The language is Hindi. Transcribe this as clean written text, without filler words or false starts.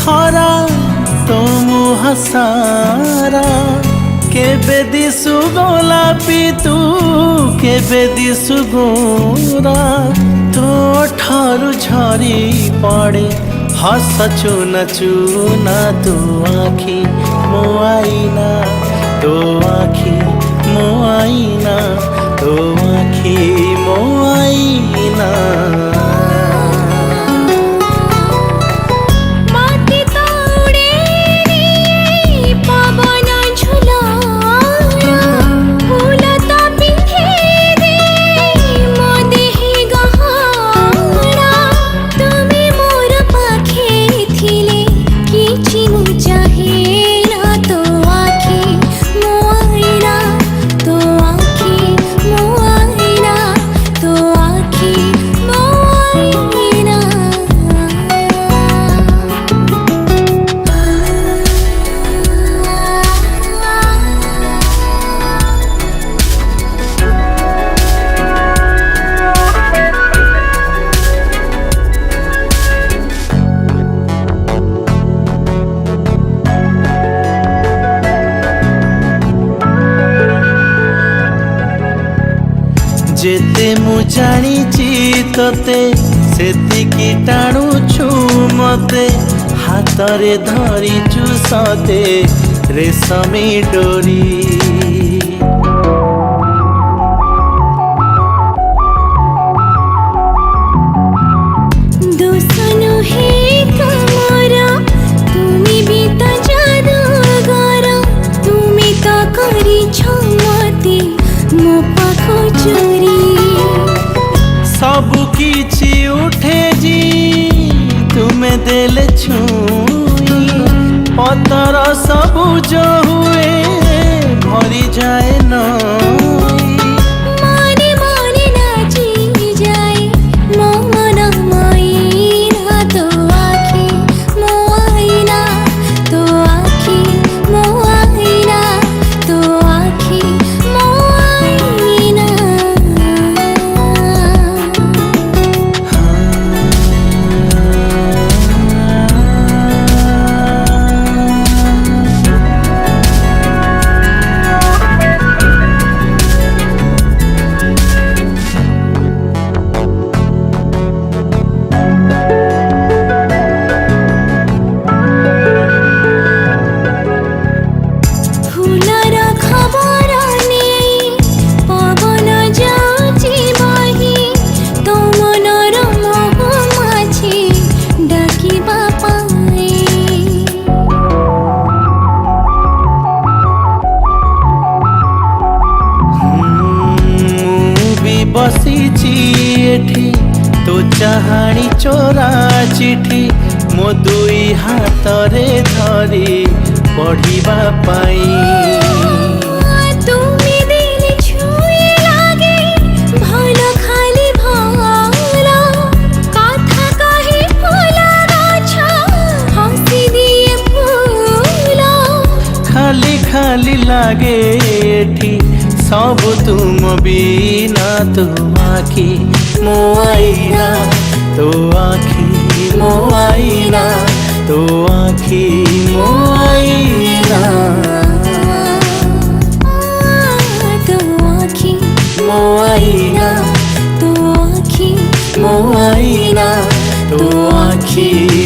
खरा तो मुँह सारा केबे दिसु गोलापी तू केबे दिसु गोरा तो ठारू झरी पड़े हस चुना चुना तो आखी मो आईना तो आखी मो आईना तो आखी मो आईना जेते मु जानिची तोते सेतिकी टाणुछु मते हातरे धरिचु सते रेशमी डोरी सबु किछि उठे जी तुम्हें देले छुई पतर सबु जो हुए भरी जाए नई माने माने नाची जाए मो मन माईना तो आखी मो आईना तो आखी मो आईना तो आखी मो आईना बसीची एठी तो चाहाणी चोरा चिठी मो दुई हातरे धरी पढ़िबा पाई तुमी दिल छुए लागे भलो खाली भलो कथा कहे फूला गाछा हंसी दिए फूला खाली खाली लागे एठी सब तुम बिना तो आखी मो आईना तो आखी मो आईना तो आखी मो आईना तो आखी मो आईना तो आखी मो आईना तो आखी